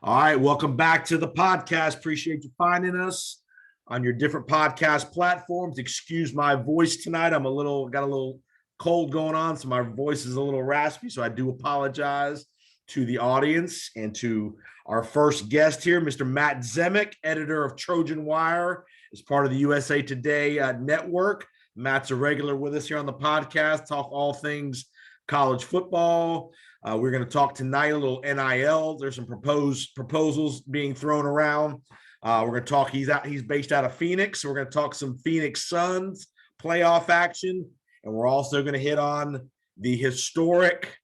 All right, welcome back to the podcast. Appreciate you finding us on your different podcast platforms. Excuse my voice tonight. Got a little cold going on, so my voice is a little raspy. So I do apologize to the audience and to our first guest here, Mr. Matt Zemek, editor of Trojan Wire, as part of the USA Today network. Matt's a regular with us here on the podcast, talk all things college football. We're going to talk tonight a little NIL. There's some proposals being thrown around. We're going to talk. He's based out of Phoenix. So we're going to talk some Phoenix Suns playoff action, and we're also going to hit on the historic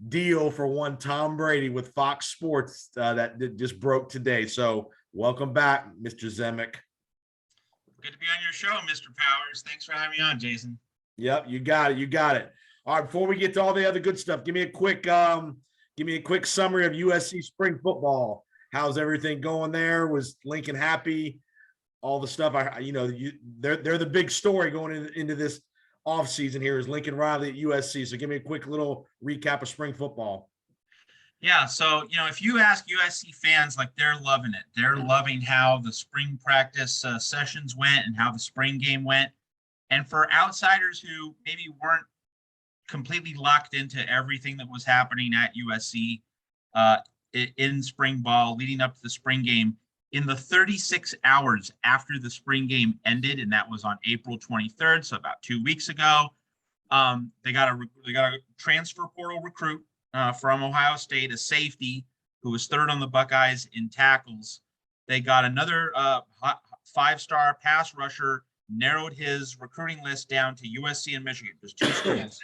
deal for one Tom Brady with Fox Sports that just broke today. So welcome back, Mr. Zemek. Good to be on your show, Mr. Powers. Thanks for having me on, Jason. Yep, you got it. All right, before we get to all the other good stuff, give me a quick summary of USC spring football. How's everything going there? Was Lincoln happy? All the stuff they're the big story going into this offseason here is Lincoln Riley at USC. So give me a quick little recap of spring football. Yeah, so if you ask USC fans, they're loving it. They're loving how the spring practice sessions went and how the spring game went. And for outsiders who maybe weren't completely locked into everything that was happening at USC in spring ball leading up to the spring game, in the 36 hours after the spring game ended, and that was on April 23rd, so about 2 weeks ago, they got a transfer portal recruit from Ohio State, a safety who was third on the Buckeyes in tackles. They got another five-star pass rusher, narrowed his recruiting list down to USC and Michigan, just two schools.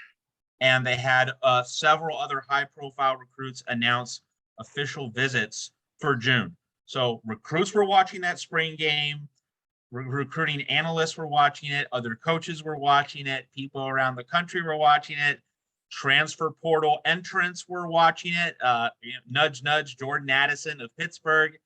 And they had several other high-profile recruits announce official visits for June. So recruits were watching that spring game. Recruiting analysts were watching it. Other coaches were watching it. People around the country were watching it. Transfer portal entrants were watching it. Nudge, nudge, Jordan Addison of Pittsburgh.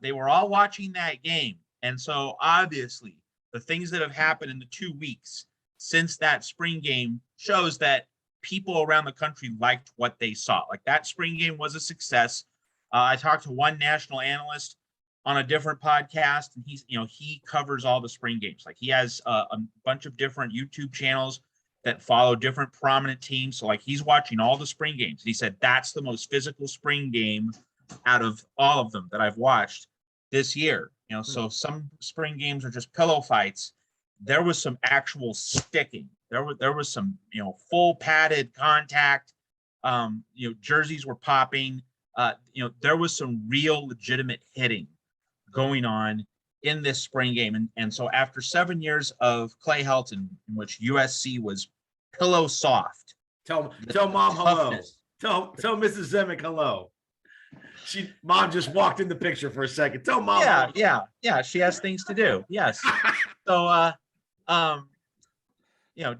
They were all watching that game. And so obviously the things that have happened in the 2 weeks since that spring game shows that people around the country liked what they saw. That spring game was a success. I talked to one national analyst on a different podcast, and he covers all the spring games. He has a bunch of different YouTube channels that follow different prominent teams. So he's watching all the spring games. He said that's the most physical spring game out of all of them that I've watched this year. So some spring games are just pillow fights. There was some actual sticking. There was some, full padded contact. Jerseys were popping. There was some real legitimate hitting going on in this spring game. And so after 7 years of Clay Helton, in which USC was pillow soft. Tell mom hello. Tell Mrs. Zemek hello. Mom just walked in the picture for a second. Tell mom. Yeah. She has things to do. Yes. So,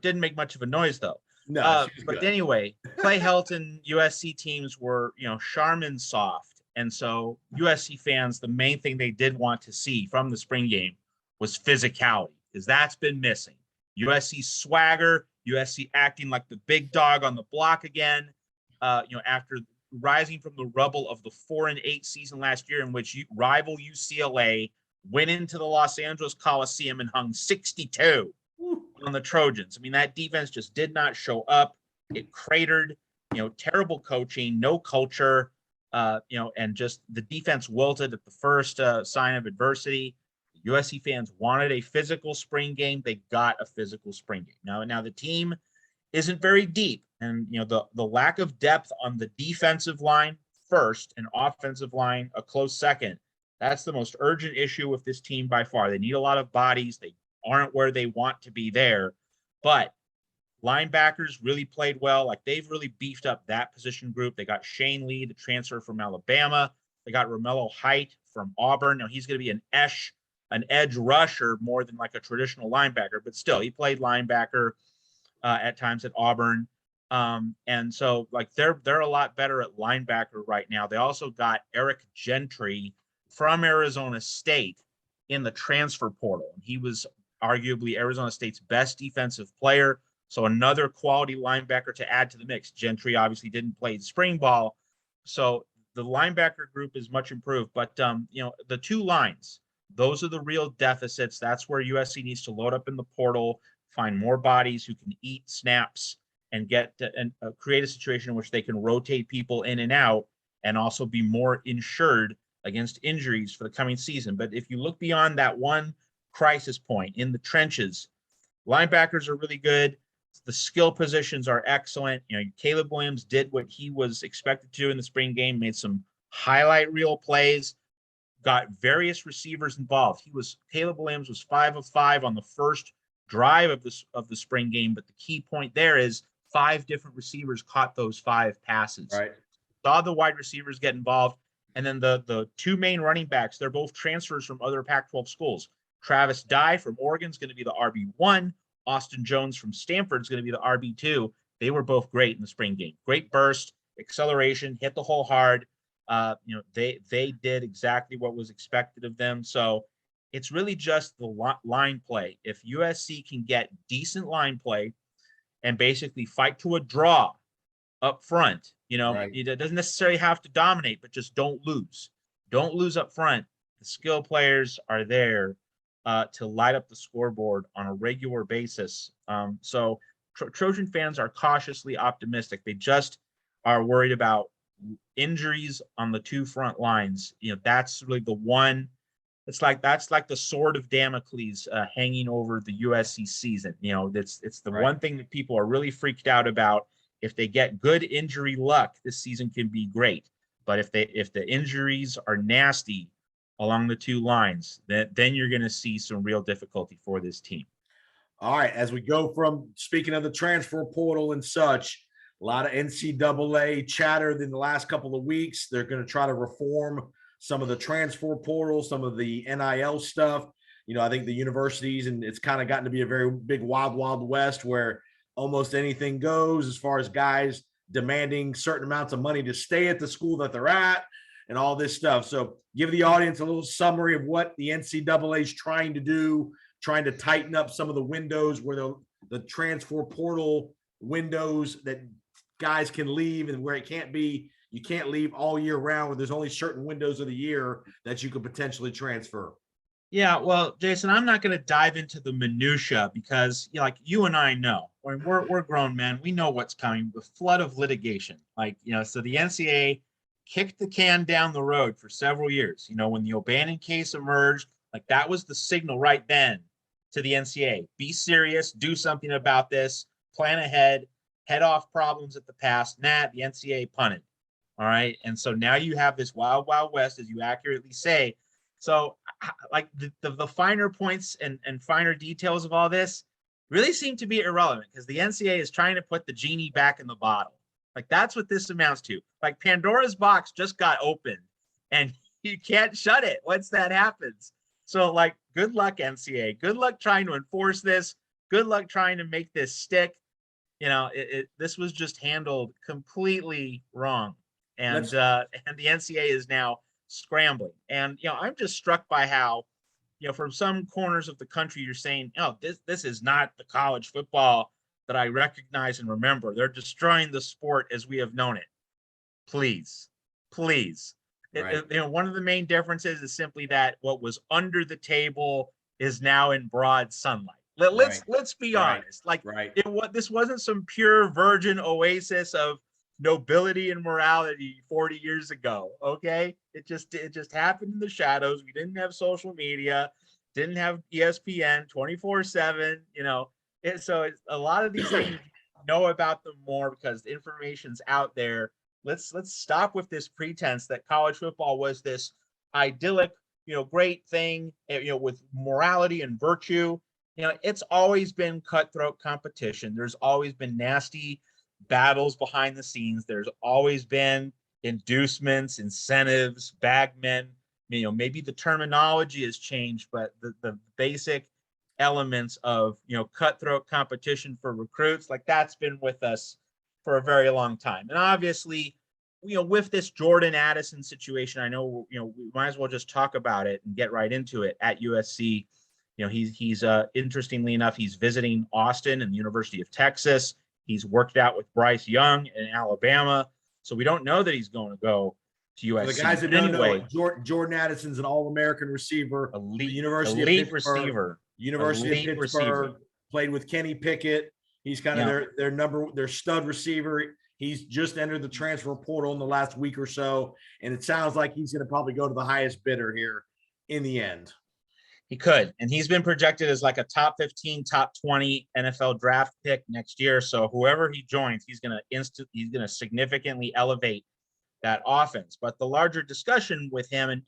didn't make much of a noise though. No, but good. Anyway, Clay Helton USC teams were, Charmin soft. And so USC fans, the main thing they did want to see from the spring game was physicality, because that's been missing. USC swagger, USC acting like the big dog on the block again, after rising from the rubble of the 4-8 season last year, in which rival UCLA went into the Los Angeles Coliseum and hung 62 on the Trojans. I mean, that defense just did not show up. It cratered, terrible coaching, no culture, and just the defense wilted at the first sign of adversity. USC fans wanted a physical spring game. They got a physical spring game. Now the team isn't very deep, and the lack of depth on the defensive line first and offensive line a close second. That's the most urgent issue with this team by far. They need a lot of bodies. They aren't where they want to be there, but linebackers really played well. They've really beefed up that position group. They got Shane Lee, the transfer from Alabama. They got Romello Height from Auburn. Now he's going to be an edge rusher more than a traditional linebacker, but still he played linebacker at times at Auburn. And so they're a lot better at linebacker right now. They also got Eric Gentry from Arizona State in the transfer portal. He was arguably Arizona State's best defensive player. So another quality linebacker to add to the mix. Gentry obviously didn't play spring ball. So the linebacker group is much improved, but the two lines, those are the real deficits. That's where USC needs to load up in the portal, find more bodies who can eat snaps, and create a situation in which they can rotate people in and out, and also be more insured against injuries for the coming season. But if you look beyond that one crisis point in the trenches, linebackers are really good. The skill positions are excellent. Caleb Williams did what he was expected to do in the spring game, made some highlight reel plays, got various receivers involved. Caleb Williams was 5 of 5 on the first drive of the spring game, but the key point there is 5 different receivers caught those 5 passes. Right. Saw the wide receivers get involved. And then the 2 main running backs, they're both transfers from other Pac-12 schools. Travis Dye from Oregon is going to be the RB1. Austin Jones from Stanford is going to be the RB2. They were both great in the spring game. Great burst, acceleration, hit the hole hard. They did exactly what was expected of them. So it's really just the line play. If USC can get decent line play and basically fight to a draw up front, Right. It doesn't necessarily have to dominate, but just don't lose. Don't lose up front. The skill players are there to light up the scoreboard on a regular basis. So Trojan fans are cautiously optimistic. They just are worried about injuries on the 2 front lines. That's really the one. That's like the sword of Damocles hanging over the USC season. It's the Right. one thing that people are really freaked out about. If they get good injury luck, this season can be great. But if the injuries are nasty along the 2 lines, then you're going to see some real difficulty for this team. All right. As we go from speaking of the transfer portal and such, a lot of NCAA chatter in the last couple of weeks. They're going to try to reform some of the transfer portal, some of the NIL stuff. I think the universities, and it's kind of gotten to be a very big wild, wild west where almost anything goes as far as guys demanding certain amounts of money to stay at the school that they're at and all this stuff. So give the audience a little summary of what the NCAA is trying to do, trying to tighten up some of the windows where the transfer portal windows that guys can leave, and where it can't be, you can't leave all year round, where there's only certain windows of the year that you could potentially transfer. Yeah, well, Jason, I'm not going to dive into the minutia because, like you and I know, we're grown men. We know what's coming. The flood of litigation, so the NCAA kicked the can down the road for several years. When the O'Bannon case emerged, that was the signal right then to the NCAA: be serious, do something about this, plan ahead, head off problems at the past. The NCAA punted. All right, and so now you have this wild, wild west, as you accurately say. So the finer points and finer details of all this really seem to be irrelevant, because the NCAA is trying to put the genie back in the bottle. That's what this amounts to. Pandora's box just got opened and you can't shut it once that happens. So good luck, NCAA. Good luck trying to enforce this. Good luck trying to make this stick. This was just handled completely wrong. And the NCAA is now scrambling. And I'm just struck by how, from some corners of the country, you're saying, this is not the college football that I recognize and remember. They're destroying the sport as we have known it. Please. Right. One of the main differences is simply that what was under the table is now in broad sunlight. Let's be honest. This wasn't some pure virgin oasis of nobility and morality 40 years ago. Okay, it just happened in the shadows. We didn't have social media, didn't have ESPN 24/7. So a lot of these things know about them more because the information's out there. Let's stop with this pretense that college football was this idyllic, great thing, with morality and virtue. It's always been cutthroat competition. There's always been nasty battles behind the scenes. There's always been inducements, incentives, bagmen. Maybe the terminology has changed, but the basic elements of, cutthroat competition for recruits, that's been with us for a very long time. And obviously, with this Jordan Addison situation, I know, we might as well just talk about it and get right into it. At USC, he's interestingly enough, he's visiting Austin and the University of Texas. He's worked out with Bryce Young in Alabama. So we don't know that he's going to go to USC. For the guys that But don't know, anyway, Jordan Addison's an All-American receiver. elite receiver. University of Pittsburgh. Receiver. Played with Kenny Pickett. He's kind of their stud receiver. He's just entered the transfer portal in the last week or so, and it sounds like he's going to probably go to the highest bidder here in the end. He could, and he's been projected as like a top 15, top 20 NFL draft pick next year. So whoever he joins, he's going to significantly elevate that offense. But the larger discussion with him, and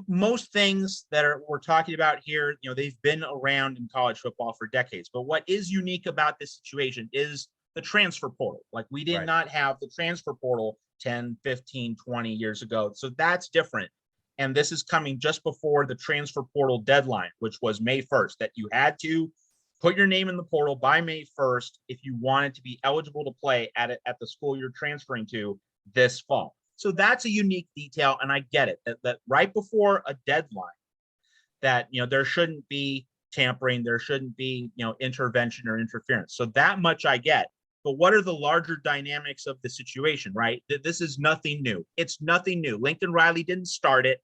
most things that we're talking about here, they've been around in college football for decades. But what is unique about this situation is the transfer portal. Like, we did not have the transfer portal 10, 15, 20 years ago. So that's different. And this is coming just before the transfer portal deadline, which was May 1st, that you had to put your name in the portal by May 1st if you wanted to be eligible to play at the school you're transferring to this fall. So that's a unique detail, and I get it, that right before a deadline, that there shouldn't be tampering, there shouldn't be intervention or interference. So that much I get. But what are the larger dynamics of the situation, right? This is nothing new. It's nothing new. Lincoln Riley didn't start it.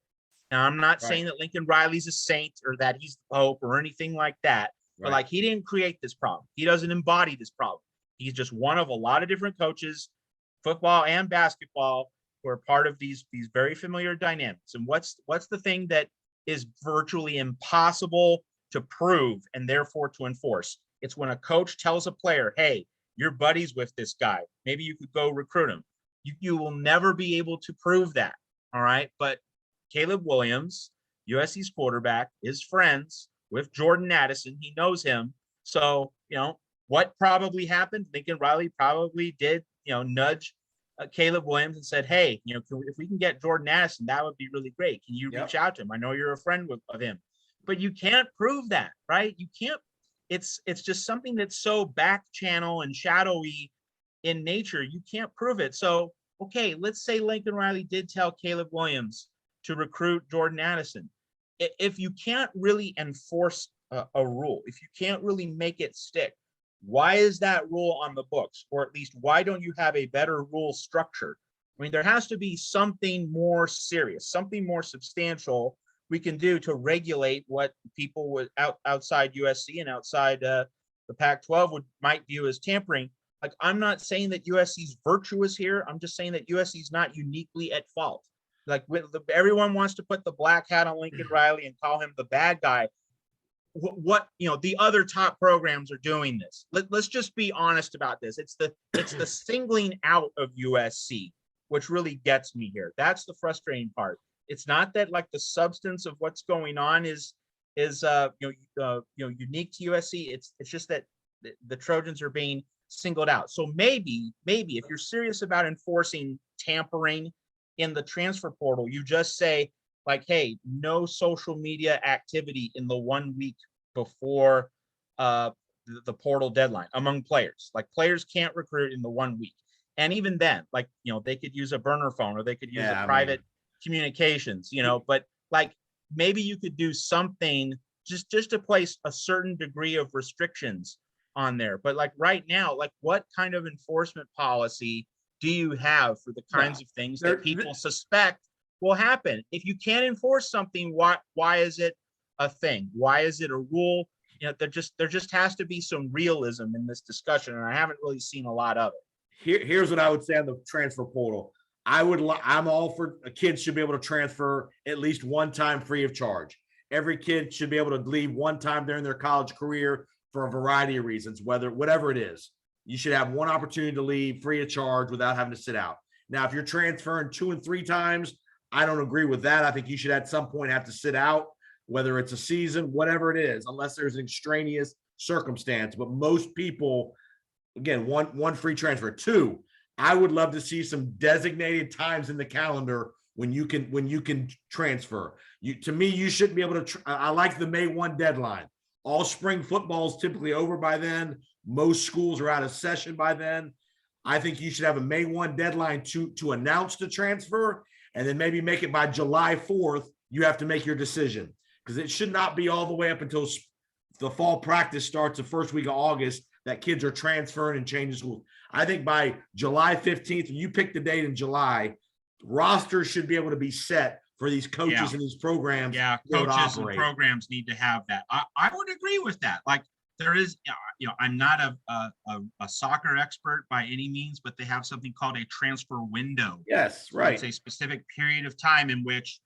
Now, I'm not saying that Lincoln Riley's a saint or that he's the Pope or anything like that. But like, he didn't create this problem. He doesn't embody this problem. He's just one of a lot of different coaches, football and basketball, who are part of these very familiar dynamics. And what's the thing that is virtually impossible to prove and therefore to enforce? It's when a coach tells a player, hey, you're buddies with this guy. Maybe you could go recruit him. You will never be able to prove that. All right. But Caleb Williams, USC's quarterback, is friends with Jordan Addison. He knows him. So, what probably happened? Lincoln Riley probably did, nudge Caleb Williams and said, hey, if we can get Jordan Addison, that would be really great. Can you reach out to him? I know you're a friend of him. But you can't prove that, right? You can't. It's just something that's so back channel and shadowy in nature. You can't prove it. So, okay, let's say Lincoln Riley did tell Caleb Williams to recruit Jordan Addison. If you can't really enforce a rule, if you can't really make it stick, why is that rule on the books? Or at least, why don't you have a better rule structure? I mean, there has to be something more serious, something more substantial we can do to regulate what people would outside USC and outside the Pac-12 might view as tampering. Like, I'm not saying that USC's virtuous here. I'm just saying that USC's not uniquely at fault. Like, everyone wants to put the black hat on Lincoln Riley and call him the bad guy. The other top programs are doing this. Let's just be honest about this. It's the singling out of USC, which really gets me here. That's the frustrating part. It's not that like the substance of what's going on is unique to USC. It's just that the Trojans are being singled out. So maybe if you're serious about enforcing tampering in the transfer portal, you just say, like, hey, no social media activity in the 1 week before the portal deadline among players. Like, players can't recruit in the 1 week. And even then, like, they could use a burner phone, or they could use a private communications, but like, maybe you could do something just to place a certain degree of restrictions on there. But like, right now, like, what kind of enforcement policy do you have for the kinds of things that people suspect will happen? If you can't enforce something, why is it a thing? Why is it a rule? There just has to be some realism in this discussion, and I haven't really seen a lot of it. Here's what I would say on the transfer portal. I'm all for kids should be able to transfer at least one time free of charge. Every kid should be able to leave one time during their college career for a variety of reasons, whatever it is. You should have one opportunity to leave free of charge without having to sit out. Now, if you're transferring 2 and 3 times, I don't agree with that. I think you should at some point have to sit out, whether it's a season, whatever it is, unless there's an extraneous circumstance. But most people, again, one free transfer. 2, I would love to see some designated times in the calendar when you can transfer. To me, you shouldn't be able to. I like the May 1 deadline. All spring football is typically over by then. Most schools are out of session by then. I think you should have a May 1 deadline to announce the transfer, and then maybe make it by July 4th. You have to make your decision, because it should not be all the way up until the fall practice starts the first week of August that kids are transferring and changing schools. I think by July 15th, when you pick the date in July, rosters should be able to be set for these coaches and these programs. Yeah, coaches and programs need to have that. I would agree with that. Like there is, I'm not a soccer expert by any means, but they have something called a transfer window. Yes, so right. It's a specific period of time in which,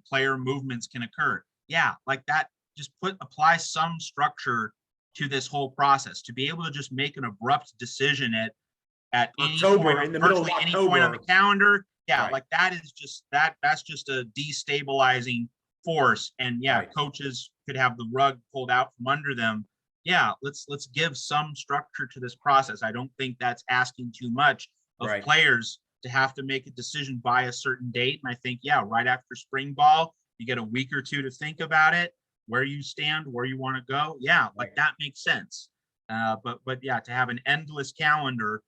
player movements can occur. Yeah, like that, just apply some structure to this whole process to be able to just make an abrupt decision at October, any point, in the middle of any point on the calendar. Yeah, right. like that is just that's just a destabilizing force. And right. Coaches could have the rug pulled out from under them. Yeah, let's give some structure to this process. I don't think that's asking too much of players to have to make a decision by a certain date. And I think, right after spring ball, you get a week or two to think about it, where you stand, where you want to go. Yeah, like that makes sense. But to have an endless calendar,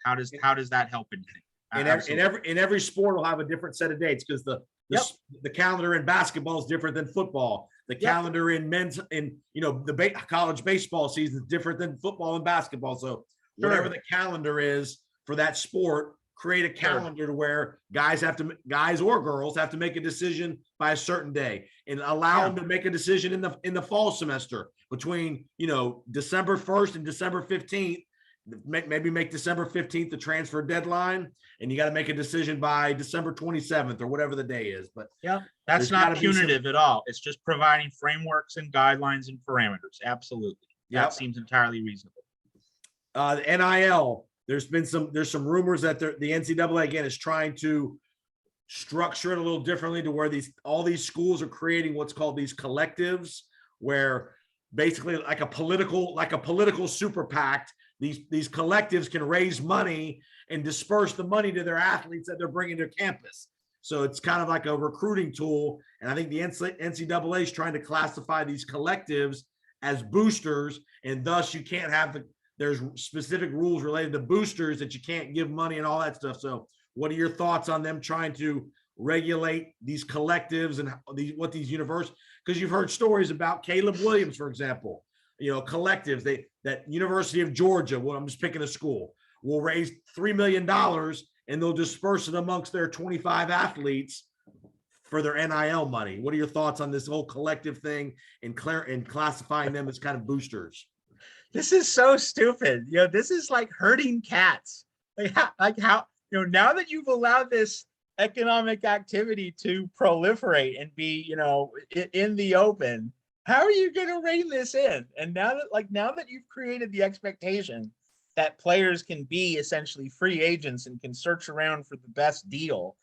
how does that help anything? In every sport will have a different set of dates, because the calendar in basketball is different than football. The calendar in men's college baseball season is different than football and basketball. So whatever the calendar is for that sport, create a calendar to where guys or girls have to make a decision by a certain day, and allow them to make a decision in the fall semester between December 1st and December 15th. Maybe make December 15th the transfer deadline, and you got to make a decision by December 27th or whatever the day is. But that's not punitive at all. It's just providing frameworks and guidelines and parameters. Absolutely. That seems entirely reasonable. The NIL, there's some rumors that the NCAA again is trying to structure it a little differently, to where all these schools are creating what's called these collectives, where basically like a political super PAC. These collectives can raise money and disperse the money to their athletes that they're bringing to campus. So it's kind of like a recruiting tool. And I think the NCAA is trying to classify these collectives as boosters, and thus you can't have there's specific rules related to boosters that you can't give money and all that stuff. So what are your thoughts on them trying to regulate these collectives and what these universities? Because you've heard stories about Caleb Williams, for example. Collectives, that University of Georgia, well, I'm just picking a school, will raise $3 million and they'll disperse it amongst their 25 athletes for their NIL money. What are your thoughts on this whole collective thing and classifying them as kind of boosters? This is so stupid. This is like herding cats. Like how, now that you've allowed this economic activity to proliferate and be, in the open, how are you going to rein this in? And now that you've created the expectation that players can be essentially free agents and can search around for the best deal,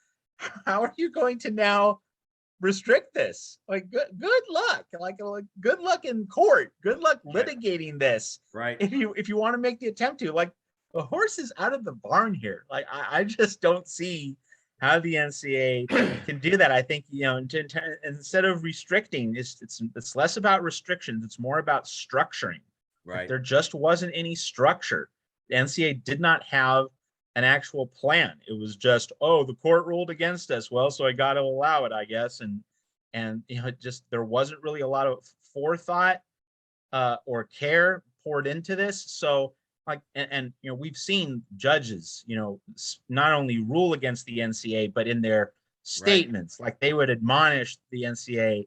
how are you going to now restrict this? Like, good luck. Like good luck in court. Good luck litigating this. Right. If you want to make the attempt to, like, the horse is out of the barn here. Like, I just don't see how the NCAA can do that. I think, instead of restricting, it's less about restrictions. It's more about structuring. Right. There just wasn't any structure. The NCAA did not have an actual plan. It was just, the court ruled against us. Well, so I got to allow it, I guess. And just there wasn't really a lot of forethought or care poured into this. So we've seen judges, not only rule against the NCAA, but in their statements, like they would admonish the NCAA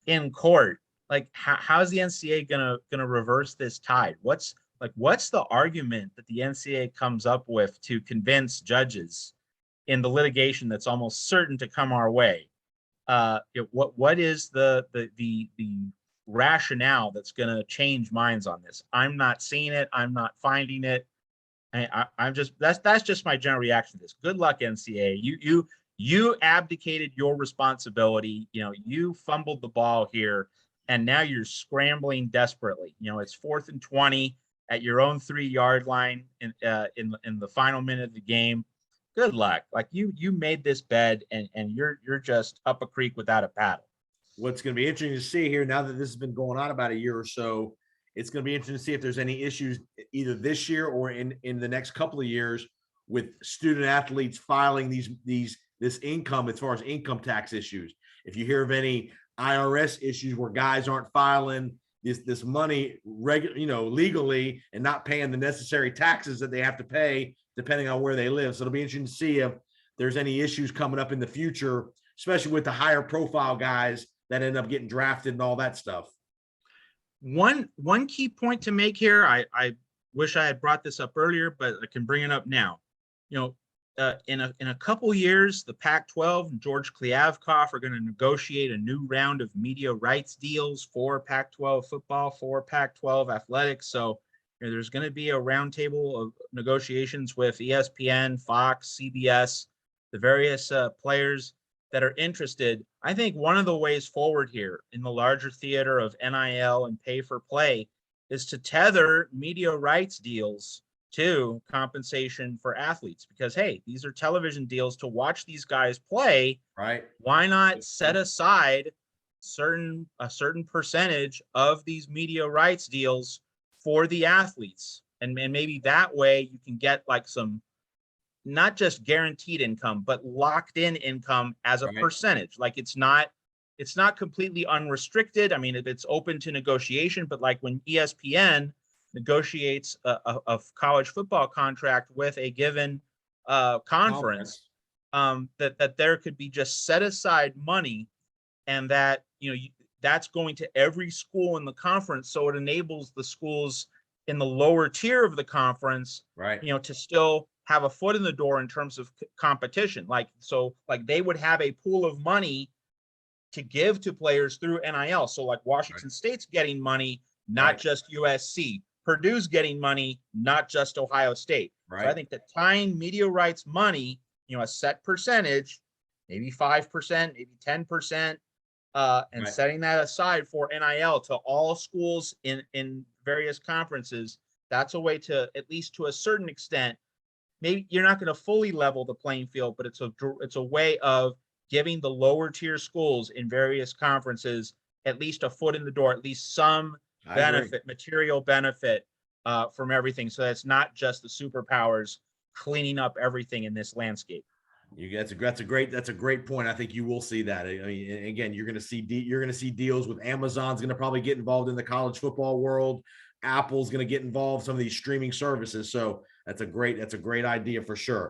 in court. Like, how's the NCAA gonna reverse this tide? What's the argument that the NCAA comes up with to convince judges in the litigation that's almost certain to come our way? What is the rationale that's going to change minds on this? I'm not seeing it. I'm not finding it. I'm just that's just my general reaction to this. Good luck, NCAA. You abdicated your responsibility. You fumbled the ball here, and now you're scrambling desperately. It's 4th and 20 at your own 3-yard line in the final minute of the game. Good luck. Like, you made this bed, and you're just up a creek without a paddle. What's going to be interesting to see here, now that this has been going on about a year or so, it's going to be interesting to see if there's any issues either this year or in the next couple of years with student athletes filing this income, as far as income tax issues. If you hear of any IRS issues where guys aren't filing this money legally and not paying the necessary taxes that they have to pay depending on where they live. So it'll be interesting to see if there's any issues coming up in the future, especially with the higher profile guys that end up getting drafted and all that stuff. One key point to make here, I wish I had brought this up earlier, but I can bring it up now. In a couple years, the Pac-12 and George Kliavkoff are going to negotiate a new round of media rights deals for Pac-12 football, for Pac-12 athletics. So there's going to be a roundtable of negotiations with ESPN, Fox, CBS, the various players that are interested. I think one of the ways forward here in the larger theater of NIL and pay for play is to tether media rights deals to compensation for athletes, because, hey, these are television deals to watch these guys play. Right. Why not set aside a certain percentage of these media rights deals for the athletes? And maybe that way you can get like some, not just guaranteed income, but locked in income as a percentage. Like it's not completely unrestricted. I mean, it's open to negotiation, but like when ESPN negotiates a college football contract with a given conference, that there could be just set aside money, and that that's going to every school in the conference, so it enables the schools in the lower tier of the conference, to still have a foot in the door in terms of competition. Like they would have a pool of money to give to players through NIL. So like Washington State's getting money, not just USC. Purdue's getting money, not just Ohio State. So I think that tying media rights money, a set percentage, maybe 5%, maybe 10%, and setting that aside for NIL to all schools in various conferences, that's a way to, at least to a certain extent, maybe you're not going to fully level the playing field, but it's a way of giving the lower tier schools in various conferences at least a foot in the door, at least some material benefit from everything. So that's not just the superpowers cleaning up everything in this landscape. That's a great point. I think you will see that. I mean, again, you're going to see deals with Amazon's going to probably get involved in the college football world. Apple's going to get involved, some of these streaming services. So that's a great idea for sure.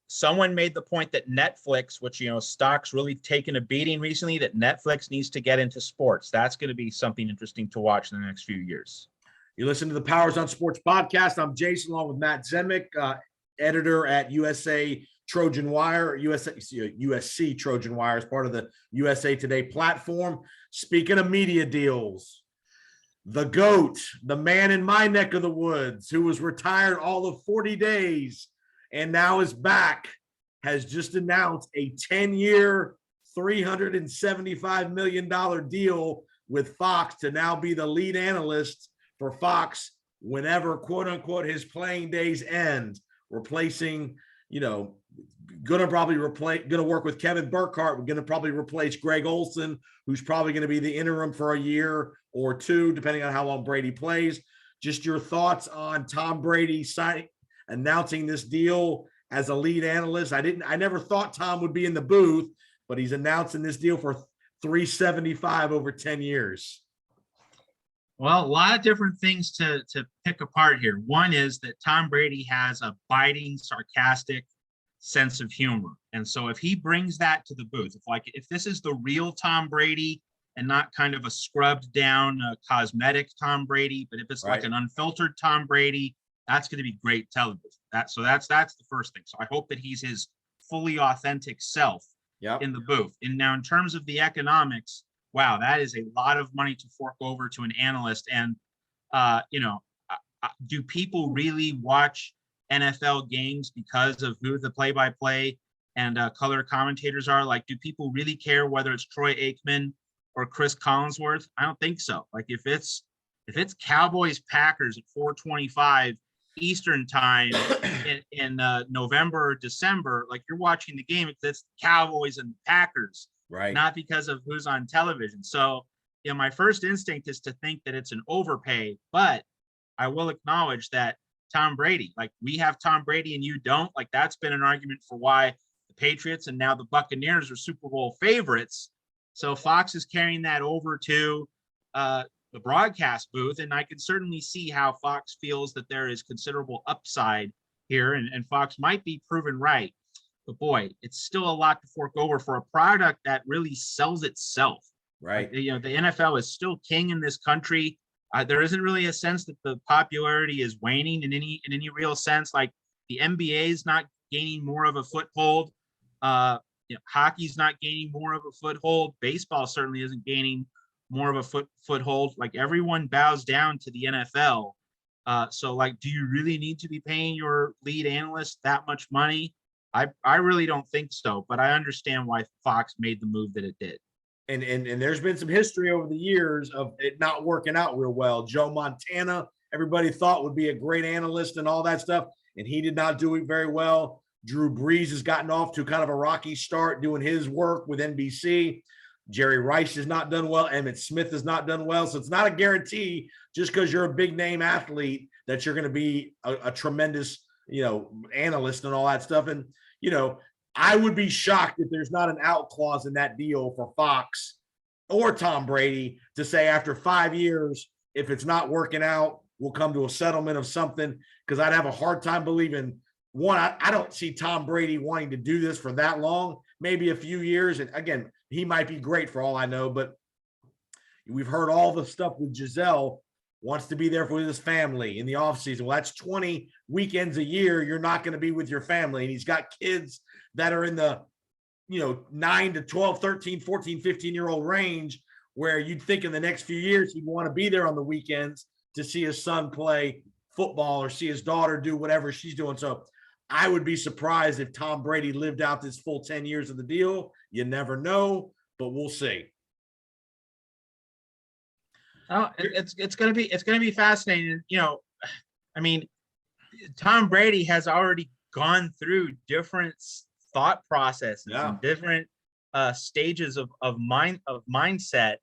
Someone made the point that Netflix, which, stock's really taken a beating recently, that Netflix needs to get into sports. That's going to be something interesting to watch in the next few years. You listen to the Powers on Sports podcast. I'm Jason, along with Matt Zemek, editor at USA Trojan Wire, USC Trojan Wire, as part of the USA Today platform. Speaking of media deals, the GOAT, the man in my neck of the woods, who was retired all of 40 days and now is back, has just announced a 10-year, $375 million deal with Fox to now be the lead analyst for Fox whenever, quote unquote, his playing days end, replacing, going to work with Kevin Burkhardt. We're going to probably replace Greg Olson, who's probably going to be the interim for a year or two, depending on how long Brady plays. Just your thoughts on Tom Brady announcing this deal as a lead analyst. I never thought Tom would be in the booth, but he's announcing this deal for $375 over 10 years. Well, a lot of different things to pick apart here. One is that Tom Brady has a biting, sarcastic sense of humor. And so if he brings that to the booth, if this is the real Tom Brady and not kind of a scrubbed down cosmetic Tom Brady, but if it's like an unfiltered Tom Brady, that's going to be great television. That's the first thing. So I hope that he's his fully authentic self in the booth. And now in terms of the economics, wow, that is a lot of money to fork over to an analyst. And, do people really watch NFL games because of who the play-by-play and color commentators are? Like, do people really care whether it's Troy Aikman or Chris Collinsworth? I don't think so. Like, if it's Cowboys Packers at 4:25 Eastern time in November or December, like, you're watching the game, it's Cowboys and Packers, not because of who's on television. So, my first instinct is to think that it's an overpay, but I will acknowledge that Tom Brady, like, we have Tom Brady and you don't, like, that's been an argument for why the Patriots and now the Buccaneers are Super Bowl favorites. So Fox is carrying that over to the broadcast booth, and I can certainly see how Fox feels that there is considerable upside here, and Fox might be proven right. But boy, it's still a lot to fork over for a product that really sells itself. Right. The NFL is still king in this country. There isn't really a sense that the popularity is waning in any real sense. Like the NBA is not gaining more of a foothold. Hockey's not gaining more of a foothold. Baseball certainly isn't gaining more of a foothold. Like everyone bows down to the NFL. So like, do you really need to be paying your lead analyst that much money? I really don't think so, but I understand why Fox made the move that it did. And there's been some history over the years of it not working out real well. Joe Montana, everybody thought would be a great analyst and all that stuff, and he did not do it very well. Drew Brees has gotten off to kind of a rocky start doing his work with NBC. Jerry Rice has not done well. Emmitt Smith has not done well. So it's not a guarantee just because you're a big name athlete that you're going to be a tremendous, analyst and all that stuff. And, I would be shocked if there's not an out clause in that deal for Fox or Tom Brady to say after 5 years, if it's not working out, we'll come to a settlement of something. Because I'd have a hard time believing, one, I don't see Tom Brady wanting to do this for that long, maybe a few years. And again, he might be great for all I know, but we've heard all the stuff with Giselle wants to be there for his family in the offseason. Well, that's 20 weekends a year. You're not going to be with your family. And he's got kids that are in the, 9 to 12, 13, 14, 15-year-old range where you'd think in the next few years he'd want to be there on the weekends to see his son play football or see his daughter do whatever she's doing. So I would be surprised if Tom Brady lived out this full 10 years of the deal. You never know, but we'll see. Oh, it's gonna be fascinating. Tom Brady has already gone through different thought processes and different stages of mindset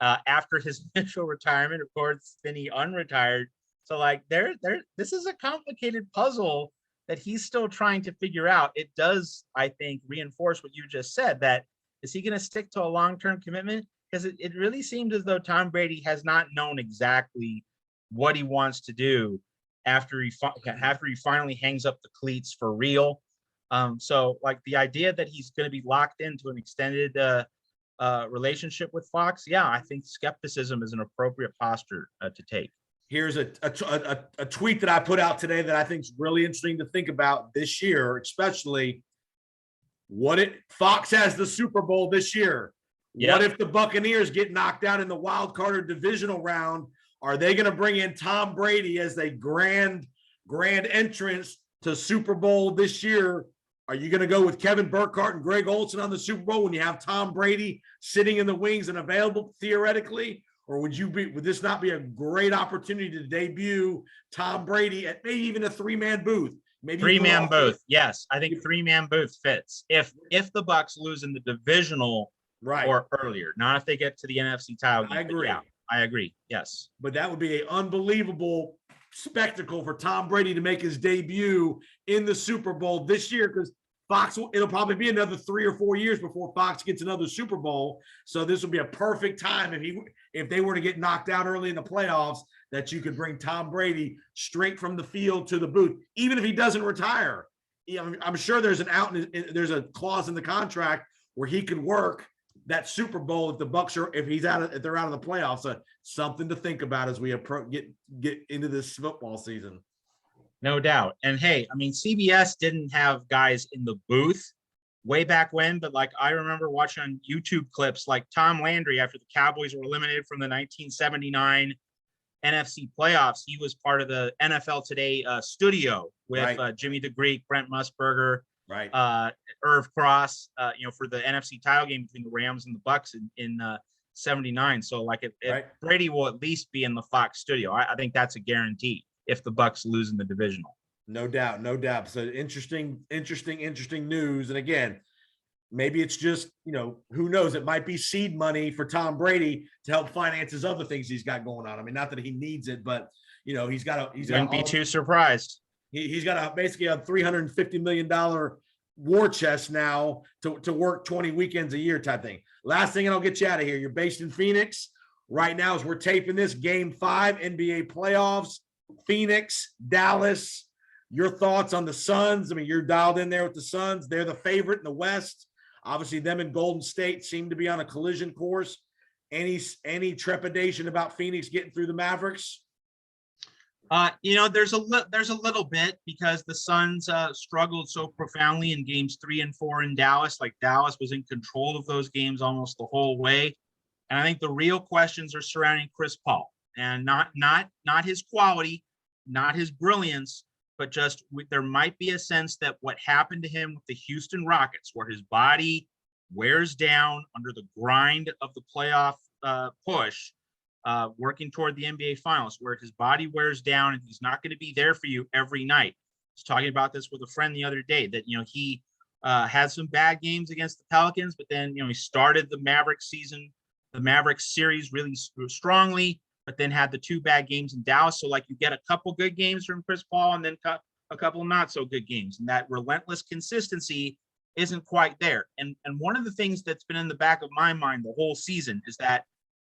after his initial retirement. Of course, then he unretired. So like this is a complicated puzzle that he's still trying to figure out. It does, I think, reinforce what you just said, that is he going to stick to a long-term commitment? Because it really seems as though Tom Brady has not known exactly what he wants to do after he finally hangs up the cleats for real. So like the idea that he's going to be locked into an extended relationship with Fox, I think skepticism is an appropriate posture to take. Here's a tweet that I put out today that I think is really interesting to think about this year, especially Fox has the Super Bowl this year. Yep. What if the Buccaneers get knocked out in the wild card or divisional round? Are they going to bring in Tom Brady as a grand entrance to Super Bowl this year? Are you going to go with Kevin Burkhardt and Greg Olsen on the Super Bowl when you have Tom Brady sitting in the wings and available theoretically? Or would this not be a great opportunity to debut Tom Brady at maybe even a three-man booth? Maybe three-man booth. Yes, I think three-man booth fits. If the Bucs lose in the divisional or earlier, not if they get to the NFC title game. I agree. I agree. Yes. But that would be an unbelievable spectacle for Tom Brady to make his debut in the Super Bowl this year, because Fox, it'll probably be another 3 or 4 years before Fox gets another Super Bowl. So this would be a perfect time if they were to get knocked out early in the playoffs, that you could bring Tom Brady straight from the field to the booth, even if he doesn't retire. I'm sure there's there's a clause in the contract where he could work that Super Bowl if the Bucs if they're out of the playoffs. So something to think about as we get into this football season. No doubt. And hey, CBS didn't have guys in the booth way back when, but like I remember watching on YouTube clips like Tom Landry after the Cowboys were eliminated from the 1979 NFC playoffs. He was part of the NFL Today studio with Jimmy the Greek, Brent Musburger, Irv Cross, for the NFC title game between the Rams and the Bucs in 79. So like if Brady will at least be in the Fox studio, I think that's a guarantee if the Bucs lose in the divisional. No doubt. So interesting news. And again, maybe it's just, who knows? It might be seed money for Tom Brady to help finance his other things he's got going on. Not that he needs it, but wouldn't be too surprised. He's got basically a $350 million war chest now to work 20 weekends a year type thing. Last thing, and I'll get you out of here. You're based in Phoenix. right now as we're taping this, Game 5, NBA playoffs, Phoenix, Dallas. Your thoughts on the Suns? I mean, you're dialed in there with the Suns. They're the favorite in the West. Obviously, them and Golden State seem to be on a collision course. Any trepidation about Phoenix getting through the Mavericks? There's a little bit because the Suns struggled so profoundly in games 3 and 4 in Dallas. Like Dallas was in control of those games almost the whole way. And I think the real questions are surrounding Chris Paul and not his quality, not his brilliance, but just there might be a sense that what happened to him with the Houston Rockets, where his body wears down under the grind of the playoff push, working toward the NBA Finals, where his body wears down and he's not going to be there for you every night. I was talking about this with a friend the other day that, he had some bad games against the Pelicans, but then, he started the Mavericks series really strongly, but then had the 2 bad games in Dallas. So like you get a couple good games from Chris Paul and then a couple not so good games. And that relentless consistency isn't quite there. And one of the things that's been in the back of my mind the whole season is that,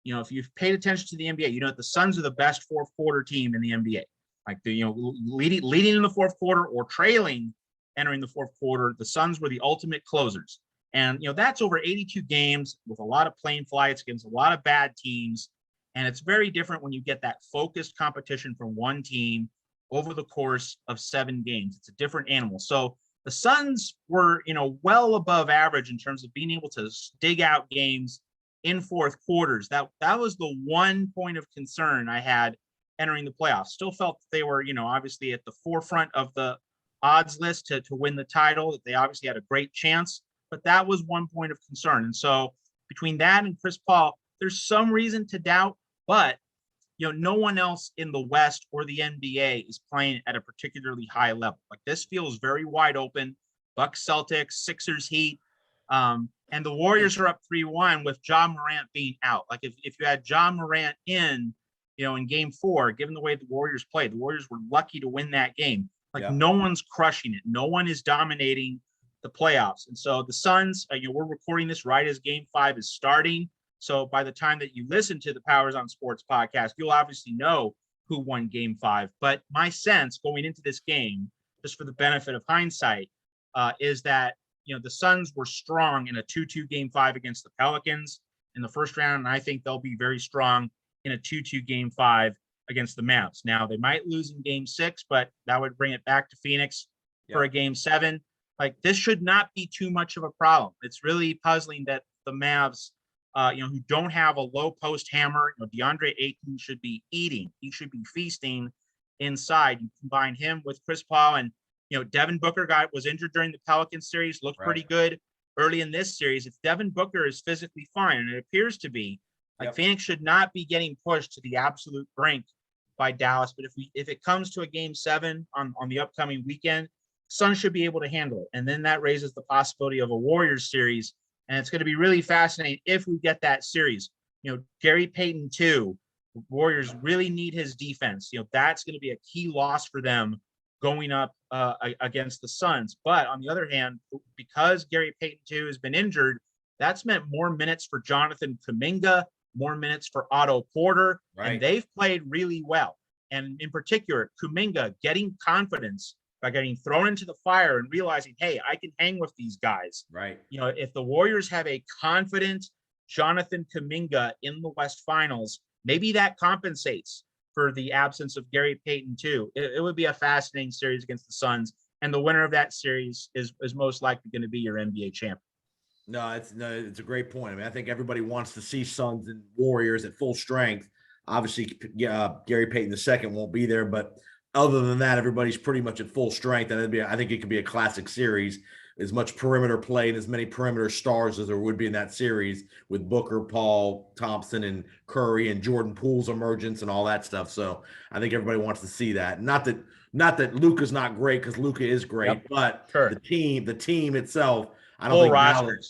if you've paid attention to the NBA, that the Suns are the best fourth quarter team in the NBA. Like leading in the fourth quarter or trailing entering the fourth quarter, the Suns were the ultimate closers. And, that's over 82 games with a lot of plane flights against a lot of bad teams. And it's very different when you get that focused competition from one team over the course of 7 games. It's a different animal. So the Suns were, well above average in terms of being able to dig out games in fourth quarters. That was the one point of concern I had entering the playoffs. Still felt that they were, obviously at the forefront of the odds list to win the title, that they obviously had a great chance, but that was one point of concern. And so between that and Chris Paul, there's some reason to doubt, but no one else in the West or the NBA is playing at a particularly high level. Like this feels very wide open. Bucks, Celtics, Sixers, Heat. And the Warriors are up 3-1 with Ja Morant being out. Like if you had Ja Morant in game 4, given the way the Warriors played, the Warriors were lucky to win that game. Like no one's crushing it. No one is dominating the playoffs. And so the Suns, we're recording this right as game 5 is starting. So by the time that you listen to the Powers on Sports podcast, you'll obviously know who won game 5. But my sense going into this game, just for the benefit of hindsight, is that the Suns were strong in a 2-2 game 5 against the Pelicans in the first round, and I think they'll be very strong in a 2-2 game 5 against the Mavs. Now, they might lose in game 6, but that would bring it back to Phoenix for a game 7. Like, this should not be too much of a problem. It's really puzzling that the Mavs, who don't have a low post hammer, DeAndre Ayton should be eating. He should be feasting inside. You combine him with Chris Paul and Devin Booker was injured during the Pelicans series, looked pretty good early in this series. If Devin Booker is physically fine, and it appears to be, Phoenix should not be getting pushed to the absolute brink by Dallas. But if it comes to a game 7 on the upcoming weekend, Suns should be able to handle it. And then that raises the possibility of a Warriors series. And it's going to be really fascinating if we get that series. Gary Payton too. Warriors really need his defense. That's going to be a key loss for them going up against the Suns. But on the other hand, because Gary Payton too has been injured, that's meant more minutes for Jonathan Kuminga, more minutes for Otto Porter, and they've played really well. And in particular, Kuminga getting confidence by getting thrown into the fire and realizing, hey, I can hang with these guys. Right. If the Warriors have a confident Jonathan Kuminga in the West Finals, maybe that compensates for the absence of Gary Payton too. It would be a fascinating series against the Suns, and the winner of that series is most likely going to be your NBA champion. No, it's a great point. I mean, I think everybody wants to see Suns and Warriors at full strength. Obviously, Gary Payton II won't be there, but other than that, everybody's pretty much at full strength, and I think it could be a classic series. As much perimeter play and as many perimeter stars as there would be in that series with Booker, Paul, Thompson, and Curry, and Jordan Poole's emergence and all that stuff. So I think everybody wants to see that. Not that Luka's not great, because Luka is great, but the team itself, I don't think rosters,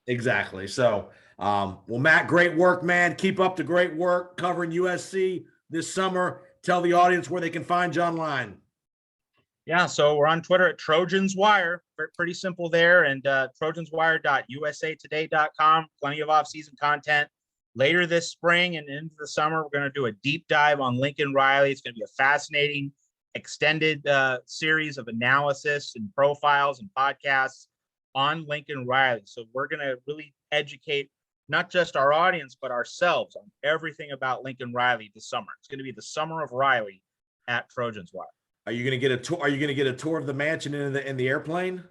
exactly. So, well, Matt, great work, man. Keep up the great work covering USC this summer. Tell the audience where they can find you online. Yeah, so we're on Twitter at Trojans Wire. Pretty simple there. And trojanswire.usatoday.com. Plenty of off-season content. later this spring and into the summer, we're going to do a deep dive on Lincoln Riley. It's going to be a fascinating, extended series of analysis and profiles and podcasts on Lincoln Riley. So we're going to really educate not just our audience, but ourselves on everything about Lincoln Riley this summer. It's going to be the summer of Riley at Trojans Wire. Are you going to get a tour? Are you going to get a tour of the mansion in the airplane?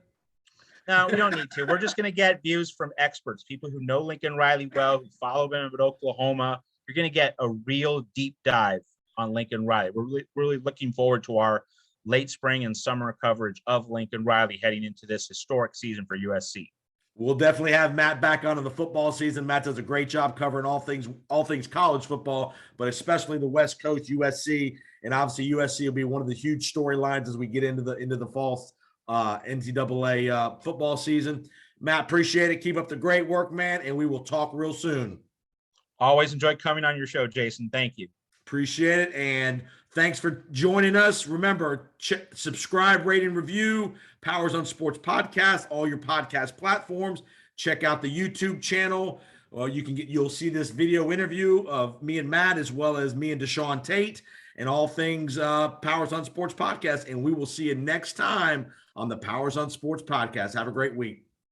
No, we don't need to. We're just going to get views from experts, people who know Lincoln Riley well, who follow him at Oklahoma. You're going to get a real deep dive on Lincoln Riley. We're really looking forward to our late spring and summer coverage of Lincoln Riley heading into this historic season for USC. We'll definitely have Matt back on in the football season. Matt does a great job covering all things college football, but especially the West Coast, USC, and obviously USC will be one of the huge storylines as we get into the fall NCAA football season. Matt, appreciate it. Keep up the great work, man, and we will talk real soon. Always enjoyed coming on your show, Jason. Thank you. Appreciate it, and thanks for joining us. Remember, subscribe, rate, and review Powers on Sports Podcast, all your podcast platforms. Check out the YouTube channel. You'll see this video interview of me and Matt, as well as me and Deshaun Tate, and all things Powers on Sports Podcast. And we will see you next time on the Powers on Sports Podcast. Have a great week.